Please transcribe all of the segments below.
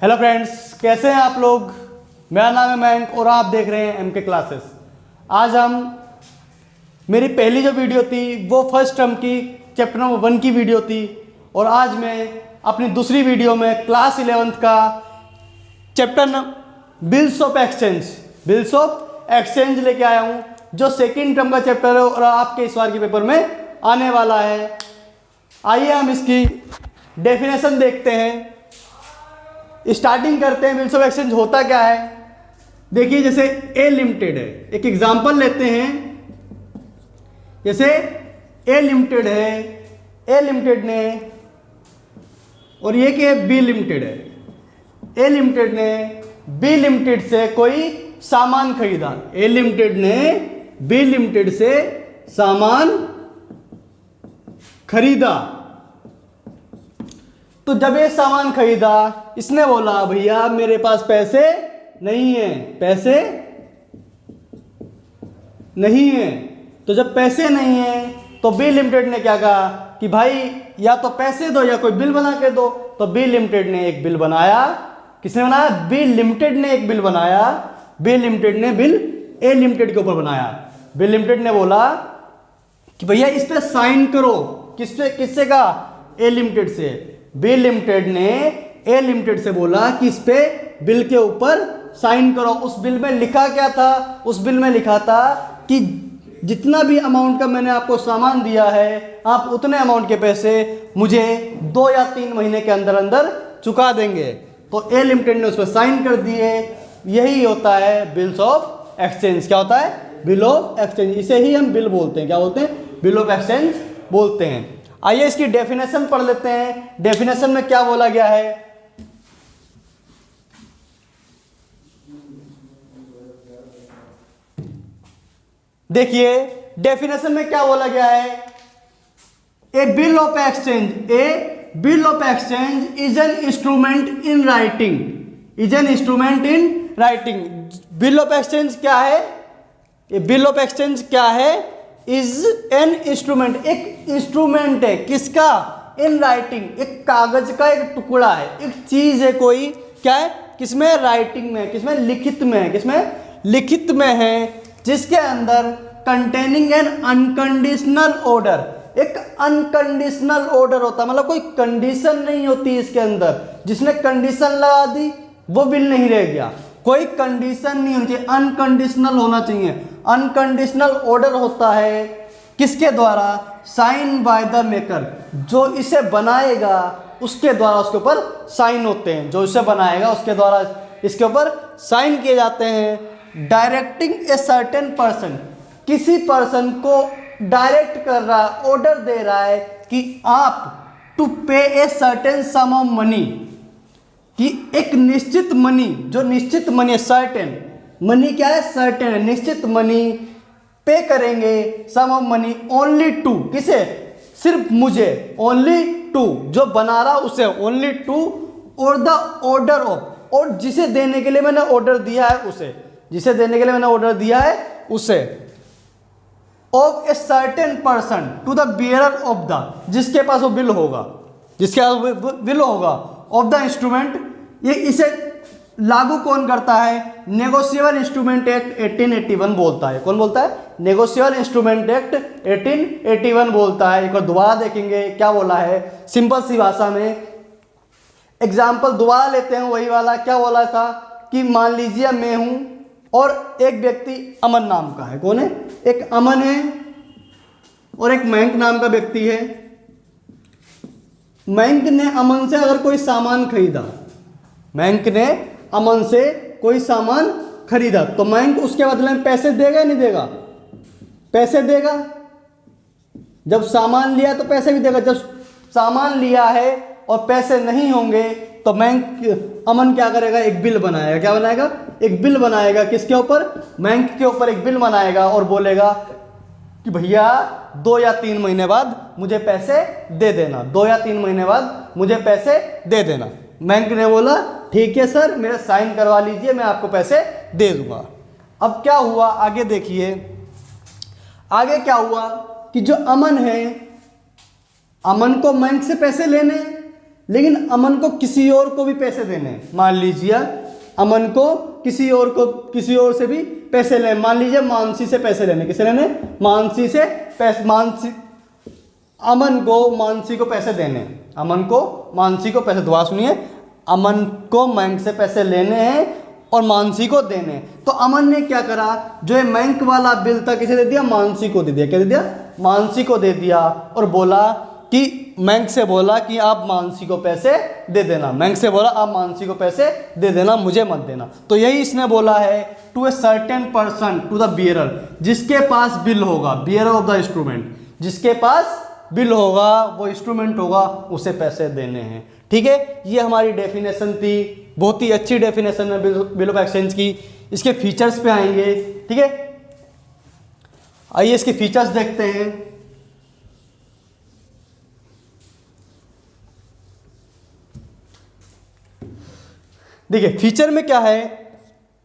Hello friends, कैसे हैं आप लोग। मेरा नाम है मयंक और आप देख रहे हैं एमके क्लासेस। आज हम मेरी पहली जो वीडियो थी वो फर्स्ट टर्म की चैप्टर नंबर 1 की वीडियो थी और आज मैं अपनी दूसरी वीडियो में क्लास 11th का चैप्टर बिल्स ऑफ एक्सचेंज लेके आया हूँ, जो सेकेंड टर्म का चैप्टर है और आपके इस बार के पेपर में आने वाला है। आइए हम इसकी डेफिनेशन देखते हैं। स्टार्टिंग करते हैं। बिल्स ऑफ एक्सचेंज होता क्या है। देखिए, जैसे ए लिमिटेड है, एक एग्जांपल लेते हैं। जैसे ए लिमिटेड है, ए लिमिटेड ने, और ये कि बी लिमिटेड है। ए लिमिटेड ने बी लिमिटेड से कोई सामान खरीदा। ए लिमिटेड ने बी लिमिटेड से सामान खरीदा। तो जब ये सामान खरीदा, इसने बोला भैया मेरे पास पैसे नहीं है, पैसे नहीं है। तो जब पैसे नहीं है तो बी लिमिटेड ने क्या कहा कि भाई या तो पैसे दो या कोई बिल बना के दो। तो बी लिमिटेड ने एक बिल बनाया। किसने बनाया? बी लिमिटेड ने एक बिल बनाया। बी लिमिटेड ने बिल ए लिमिटेड के ऊपर बनाया। बी लिमिटेड ने बोला कि भैया इस पे साइन करो। किससे कहा? ए लिमिटेड से। बी लिमिटेड ने ए लिमिटेड से बोला कि इस पे बिल के ऊपर साइन करो। उस बिल में लिखा क्या था? उस बिल में लिखा था कि जितना भी अमाउंट का मैंने आपको सामान दिया है, आप उतने अमाउंट के पैसे मुझे 2 या 3 महीने के अंदर अंदर चुका देंगे। तो ए लिमिटेड ने उस पर साइन कर दिए। यही होता है बिल्स ऑफ एक्सचेंज। क्या होता है? Bill of exchange. इसे ही हम बिल बोलते हैं। क्या बोलते हैं? बिल ऑफ एक्सचेंज बोलते हैं। आइए इसकी डेफिनेशन पढ़ लेते हैं। डेफिनेशन में क्या बोला गया है? देखिए, डेफिनेशन में क्या बोला गया है? A bill of exchange, a bill of exchange is an instrument in writing, is an instrument in writing. Bill of exchange क्या है? ए बिल ऑफ एक्सचेंज क्या है? इज एन इंस्ट्रूमेंट, एक इंस्ट्रूमेंट है। किसका? इन राइटिंग, एक कागज का एक टुकड़ा है, एक चीज है कोई। क्या है? किसमें? राइटिंग में। किसमें? लिखित में है। किसमें? लिखित में है, जिसके अंदर कंटेनिंग एन अनकंडीशनल ऑर्डर, एक अनकंडीशनल ऑर्डर होता है। मतलब कोई कंडीशन नहीं होती इसके अंदर। जिसने कंडीशन लगा दी वो बिल नहीं रह गया। कोई कंडीशन नहीं होनी चाहिए, अनकंडीशनल होना चाहिए। अनकंडीशनल ऑर्डर होता है किसके द्वारा? साइन बाय द मेकर, जो इसे बनाएगा उसके द्वारा उसके ऊपर साइन होते हैं। जो इसे बनाएगा उसके द्वारा इसके ऊपर साइन किए जाते हैं। डायरेक्टिंग ए सर्टेन पर्सन, किसी पर्सन को डायरेक्ट कर रहा है, ऑर्डर दे रहा है कि आप टू पे a certain some of money, कि एक निश्चित मनी, जो निश्चित मनी है, सर्टेन मनी। क्या है? सर्टेन है, निश्चित मनी पे करेंगे। सम ऑफ मनी ओनली टू, किसे? सिर्फ मुझे। ओनली टू, जो बना रहा उसे। ओनली टू और द ऑर्डर ऑफ, और जिसे देने के लिए मैंने ऑर्डर दिया है उसे, जिसे देने के लिए मैंने ऑर्डर दिया है उसे। Of a certain person to the bearer of the, जिसके पास वो बिल होगा, जिसके पास बिल होगा। ऑफ द इंस्ट्रूमेंट, ये इसे लागू कौन करता है? नेगोशिएबल इंस्ट्रूमेंट एक्ट 1881 बोलता है। कौन बोलता है? नेगोशिएबल इंस्ट्रूमेंट एक्ट 1881 बोलता है। एक बार दोबारा देखेंगे क्या बोला है सिंपल सी भाषा में। एग्जाम्पल दोबारा लेते हैं वही वाला। क्या बोला था कि मान लीजिए मैं हूं और एक व्यक्ति अमन नाम का है। कौन है? एक अमन है और एक मयंक नाम का व्यक्ति है। मयंक ने अमन से अगर कोई सामान खरीदा, मयंक ने अमन से कोई सामान खरीदा, तो मयंक उसके बदले में पैसे देगा या नहीं देगा? पैसे देगा। जब सामान लिया तो पैसे भी देगा। जब सामान लिया है और पैसे नहीं होंगे तो मयंक, अमन क्या करेगा? एक बिल बनाएगा। क्या बनाएगा? एक बिल बनाएगा। किसके ऊपर? मयंक के ऊपर एक बिल बनाएगा और बोलेगा कि भैया 2 या 3 महीने बाद मुझे पैसे दे देना, 2 या 3 महीने बाद मुझे पैसे दे देना। मयंक ने बोला ठीक है सर, मेरा साइन करवा लीजिए, मैं आपको पैसे दे दूंगा। अब क्या हुआ आगे देखिए। आगे क्या हुआ कि जो अमन है, अमन को मयंक से पैसे लेने, लेकिन अमन को किसी और को भी पैसे देने हैं। मान लीजिए अमन को किसी और से भी पैसे लेने, मान लीजिए मानसी से पैसे लेने, किसे लेने, मानसी से पैसे, अमन को मानसी को पैसे देने, अमन को मानसी को पैसे, दुआ सुनिए, अमन को बैंक से पैसे लेने हैं और मानसी को देने। तो अमन ने क्या करा, जो ये बैंक वाला बिल था किसे दे दिया, मानसी को दे दिया। क्या दे दिया, मानसी को दे दिया, और बोला कि बैंक से बोला कि आप मानसी को पैसे दे देना, बैंक से बोला आप मानसी को पैसे दे देना, मुझे मत देना। तो यही इसने बोला है, to a certain person, to the bearer, जिसके पास बिल होगा, बियरर ऑफ द इंस्ट्रूमेंट, जिसके पास बिल होगा, वो इंस्ट्रूमेंट होगा, उसे पैसे देने हैं। ठीक है, ये हमारी डेफिनेशन थी, बहुत ही अच्छी डेफिनेशन है बिल ऑफ एक्सचेंज की। इसके फीचर्स पे आएंगे। ठीक है, आइए इसके फीचर्स देखते हैं। देखिए फीचर में क्या है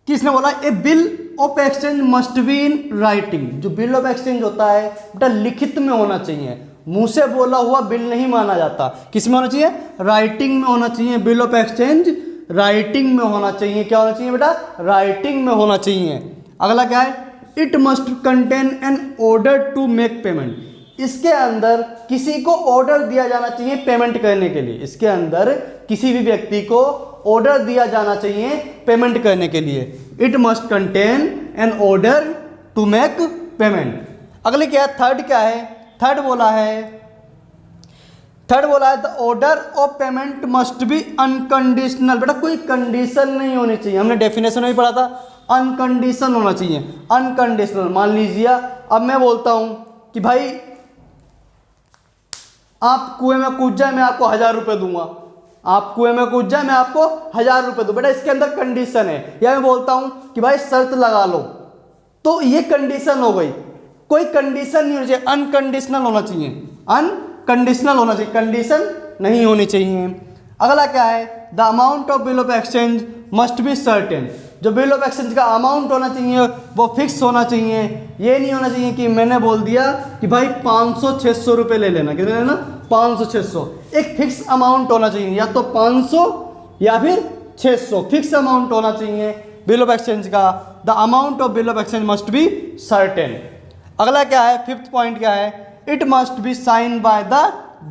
कि इसने बोला a bill of exchange must be in writing. जो बिल ऑफ एक्सचेंज होता है बेटा लिखित में होना चाहिए, मुंह से बोला हुआ बिल नहीं माना जाता। किस में होना चाहिए, राइटिंग में होना चाहिए। बिल ऑफ एक्सचेंज राइटिंग में होना चाहिए। क्या होना चाहिए बेटा, राइटिंग में होना चाहिए। अगला क्या है, it must contain an order to make payment. इसके अंदर किसी को ऑर्डर दिया जाना चाहिए पेमेंट करने के लिए। इसके अंदर किसी भी व्यक्ति को ऑर्डर दिया जाना चाहिए पेमेंट करने के लिए। It must contain an order to make payment. अगले क्या है, थर्ड क्या है, थर्ड बोला है the order of payment must be unconditional. बेटा कोई कंडीशन नहीं होनी चाहिए, हमने डेफिनेशन में भी पढ़ा था, अनकंडीशनल होना चाहिए। अनकंडीशनल, मान लीजिए अब मैं बोलता हूं कि भाई आप कुएं में कूद जाए, मैं आपको 1000 रुपये दूंगा। आप कुएं में कूद जाए, मैं आपको 1000 रुपये दूं। बेटा इसके अंदर कंडीशन है। या मैं बोलता हूं कि भाई शर्त लगा लो, तो ये कंडीशन हो गई। कोई कंडीशन नहीं होनी चाहिए, अनकंडीशनल होना चाहिए, अनकंडीशनल होना चाहिए, कंडीशन नहीं होनी चाहिए। अगला क्या है, the amount of bill of exchange must be certain. जो बिल ऑफ एक्सचेंज का अमाउंट होना चाहिए वो फिक्स होना चाहिए। ये नहीं होना चाहिए कि मैंने बोल दिया कि भाई 500-600 रुपये ले लेना, कितने लेना, 500-600। एक फिक्स अमाउंट होना चाहिए, या तो 500 या फिर 600, फिक्स अमाउंट होना चाहिए बिल ऑफ एक्सचेंज का। The amount of bill of exchange must be certain. अगला क्या है, फिफ्थ पॉइंट क्या है, it must be sign by the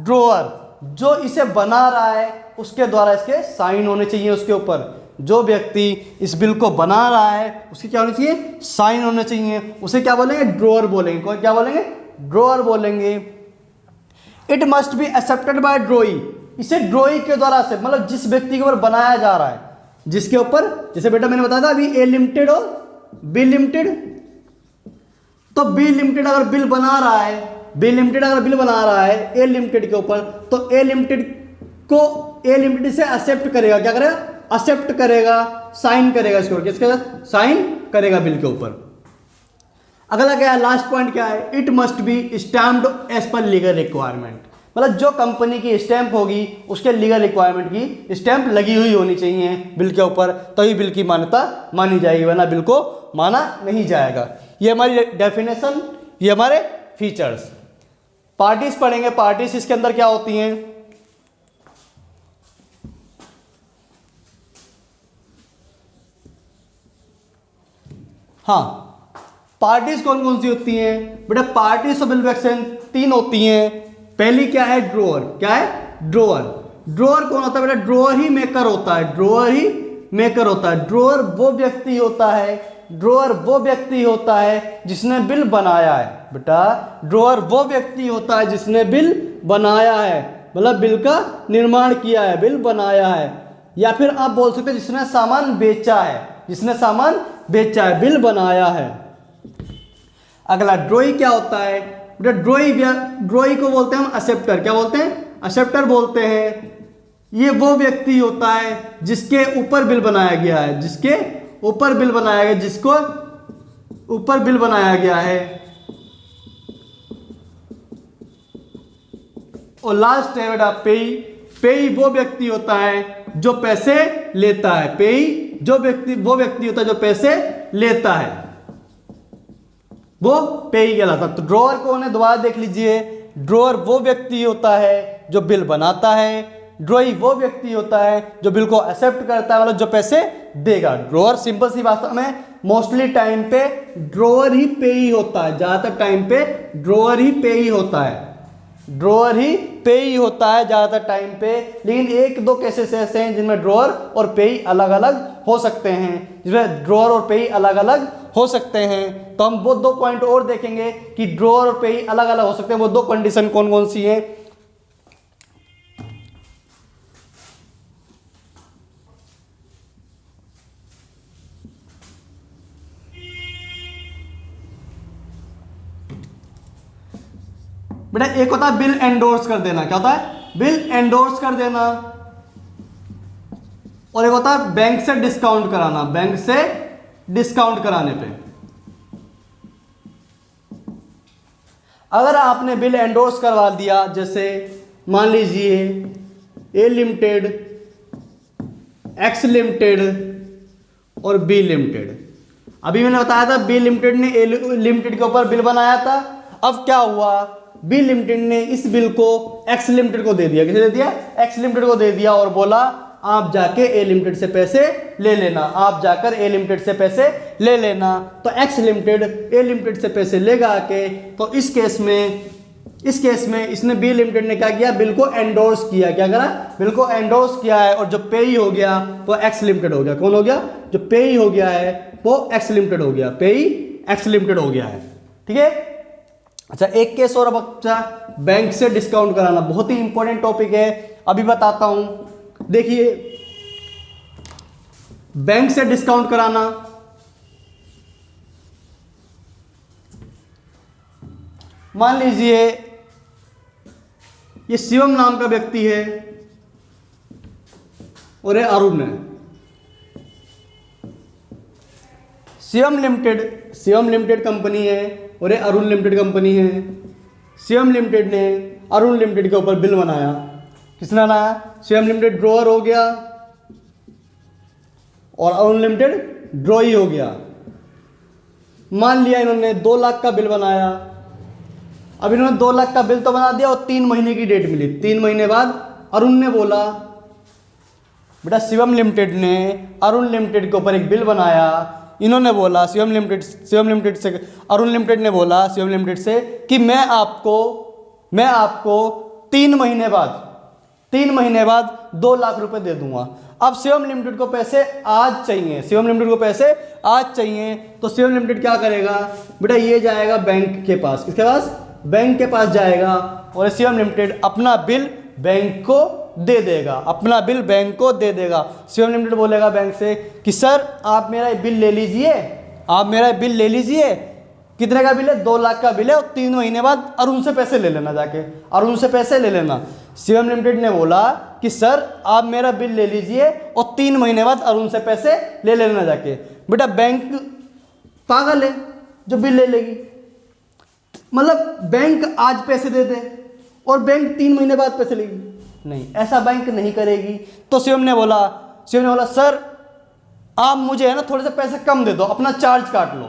drawer. जो इसे बना रहा है उसके द्वारा इसके साइन होने चाहिए उसके ऊपर। जो व्यक्ति इस बिल को बना रहा है उसकी क्या होनी चाहिए, साइन होने चाहिए। उसे क्या बोलेंगे, ड्रॉअर बोलेंगे। क्या बोलेंगे, ड्रॉअर बोलेंगे। It must be accepted by ड्रॉई। इसे ड्रॉई के द्वारा से, मतलब जिस व्यक्ति के ऊपर बनाया जा रहा है, जिसके ऊपर, जैसे बेटा मैंने बताया था अभी ए लिमिटेड और बी लिमिटेड। तो बी लिमिटेड अगर बिल बना रहा है, बी लिमिटेड अगर बिल बना रहा है ए लिमिटेड के ऊपर, तो ए लिमिटेड को ए लिमिटेड से एक्सेप्ट करेगा। क्या करेगा, एक्सेप्ट करेगा, साइन करेगा इसके ऊपर। किसके साथ, साइन करेगा बिल के ऊपर। अगला क्या है, लास्ट पॉइंट क्या है, it must be stamped as per legal requirement. मतलब जो कंपनी की स्टैंप होगी उसके लीगल रिक्वायरमेंट की स्टैंप लगी हुई होनी चाहिए बिल के ऊपर, तभी बिल की मान्यता मानी जाएगी, वरना बिल को माना नहीं जाएगा। ये हमारी डेफिनेशन, ये हमारे फीचर्स। पार्टीज पढ़ेंगे। पार्टीज इसके अंदर क्या होती हैं, हाँ पार्टीज कौन कौन सी होती हैं बेटा, parties of bill of exchange 3 होती हैं। पहली क्या है, ड्रॉअर। क्या है, ड्रॉअर। ड्रॉअर कौन होता है बेटा, ड्रॉअर ही मेकर होता है, ड्रॉअर ही मेकर होता है। ड्रॉअर वो व्यक्ति होता है, ड्रॉअर वो व्यक्ति होता है जिसने बिल बनाया है। बेटा ड्रॉअर वो व्यक्ति होता है जिसने बिल बनाया है, मतलब बिल का निर्माण किया है, बिल बनाया है। या फिर आप बोल सकते हैं जिसने सामान बेचा है, जिसने सामान बेचा है, बिल बनाया है। अगला ड्रॉई क्या होता है बेटा, ड्रॉई को बोलते हैं हम एक्सेप्टर। क्या बोलते हैं, एक्सेप्टर बोलते हैं। ये वो व्यक्ति होता है जिसके ऊपर बिल बनाया गया है, जिसके ऊपर बिल बनाया गया, जिसको ऊपर बिल बनाया गया है। और लास्ट है बेटा पेई। पेई वो व्यक्ति होता है जो पैसे लेता है। पेई वो व्यक्ति होता है जो पैसे लेता है, वो पेई कहलाता है। तो ड्रॉअर कौन है, दोबारा देख लीजिए। ड्रॉअर वो व्यक्ति होता है जो बिल बनाता है, ड्रॉई वो व्यक्ति होता है जो बिल को एक्सेप्ट करता है, मतलब जो पैसे देगा। ड्रॉअर सिंपल सी भाषा में मोस्टली टाइम पे ड्रॉअर ही पे ही होता है, ज़्यादातर टाइम पे ड्रॉअर ही पे ही होता है, ड्रॉअर ही पे ही होता है ज़्यादातर टाइम पे। लेकिन एक दो केसेस ऐसे हैं जिनमें ड्रॉअर और पे ही अलग अलग हो सकते हैं, जिसमें ड्रॉअर और पे ही अलग अलग हो सकते हैं। तो हम वो दो पॉइंट और देखेंगे कि ड्रॉअर और पे ही अलग अलग हो सकते हैं। वो दो कंडीशन कौन कौन सी हैं। बेटा एक होता है बिल एंडोर्स कर देना, क्या होता है? बिल एंडोर्स कर देना। और एक होता है बैंक से डिस्काउंट कराना, बैंक से डिस्काउंट कराने पे। अगर आपने बिल एंडोर्स करवा दिया, जैसे मान लीजिए ए लिमिटेड, एक्स लिमिटेड और बी लिमिटेड। अभी मैंने बताया था बी लिमिटेड ने ए लिमिटेड के ऊपर बिल बनाया था। अब क्या हुआ, बी लिमिटेड ने इस बिल को एक्स लिमिटेड को दे दिया। किसे दे दिया? एक्स लिमिटेड को दे दिया और बोला आप जाके ए लिमिटेड से पैसे ले लेना, आप जाकर ए लिमिटेड से पैसे ले लेना। तो एक्स लिमिटेड ए लिमिटेड से पैसे लेगा आके। तो इस केस में इसने बी लिमिटेड ने क्या किया? बिल को एंडोर्स किया। क्या करा? बिल को एंडोर्स किया है। और जो पेई हो गया वो एक्स लिमिटेड हो गया। कौन हो गया? जो पेई हो गया है वो एक्स लिमिटेड हो गया, पेई एक्स लिमिटेड हो गया है। ठीक है। अच्छा एक केस और बच्चा, बैंक से डिस्काउंट कराना, बहुत ही इंपॉर्टेंट टॉपिक है, अभी बताता हूं। देखिए बैंक से डिस्काउंट कराना, मान लीजिए ये शिवम नाम का व्यक्ति है और ये अरुण है। शिवम लिमिटेड कंपनी है और ये अरुण लिमिटेड कंपनी है। शिवम लिमिटेड ने अरुण लिमिटेड के ऊपर बिल बनाया। किसने बनाया? शिवम लिमिटेड ड्रॉअर हो गया और अरुण लिमिटेड ड्रॉई हो गया। मान लिया इन्होंने 2 लाख का बिल बनाया। अब इन्होंने 2 लाख का बिल तो बना दिया और 3 महीने की डेट मिली। 3 महीने बाद अरुण ने बोला, बेटा शिवम लिमिटेड ने अरुण लिमिटेड के ऊपर एक बिल बनाया। इन्होंने बोला शिवम लिमिटेड से, अरुण लिमिटेड ने बोला शिवम लिमिटेड से कि मैं आपको 3 महीने बाद 2 लाख रुपए दे दूंगा। अब शिवम लिमिटेड को पैसे आज चाहिए, तो शिवम लिमिटेड क्या करेगा? बेटा ये जाएगा बैंक के पास। किसके पास? बैंक के पास जाएगा और शिवम लिमिटेड अपना बिल बैंक को दे देगा। शिवम लिमिटेड बोलेगा बैंक से कि सर आप मेरा बिल ले लीजिए, कितने का बिल है? 2 लाख का बिल है और 3 महीने बाद अरुण से पैसे ले लेना, जाके अरुण से पैसे ले लेना। शिवम लिमिटेड ने बोला कि सर आप मेरा बिल ले लीजिए और 3 महीने बाद अरुण से पैसे ले लेना जाके। बेटा बैंक पागल है जो बिल ले लेगी, मतलब बैंक आज पैसे दे दे और बैंक 3 महीने बाद पैसे लेगी? नहीं, ऐसा बैंक नहीं करेगी। तो शिवम ने बोला सर आप मुझे है ना थोड़े से पैसे कम दे दो, अपना चार्ज काट लो,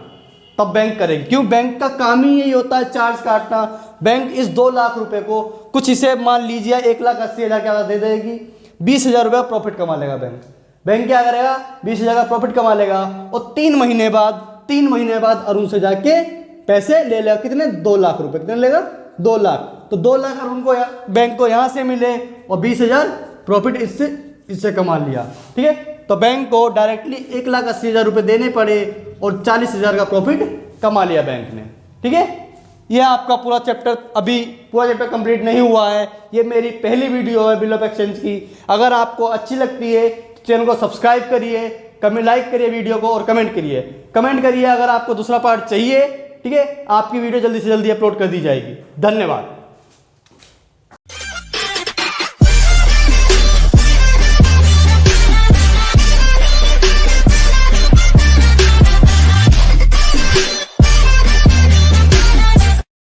तब बैंक करेगी। क्यों? बैंक का काम ही यही होता है, चार्ज काटना। बैंक इस 2 लाख रुपए को कुछ इसे मान लीजिए 1,80,000 क्या दे देगी, 20,000 रुपये प्रॉफिट कमा लेगा बैंक क्या करेगा? 20,000 का प्रॉफिट कमा लेगा और 3 महीने बाद अरुण से जाके पैसे ले लेगा। कितने? 2 लाख रुपए। कितने लेगा? 2 लाख। तो 2 लाख अरुण को बैंक को यहां से मिले और 20,000 प्रॉफिट इससे कमा लिया। ठीक है। तो बैंक को डायरेक्टली 1,80,000 रुपये देने पड़े और 40,000 का प्रॉफिट कमा लिया बैंक ने। ठीक है। यह आपका पूरा चैप्टर कंप्लीट नहीं हुआ है। ये मेरी पहली वीडियो है बिल ऑफ एक्सचेंज की। अगर आपको अच्छी लगती है चैनल को सब्सक्राइब करिए, लाइक करिए वीडियो को और कमेंट करिए अगर आपको दूसरा पार्ट चाहिए। ठीक है। आपकी वीडियो जल्दी से जल्दी अपलोड कर दी जाएगी। धन्यवाद।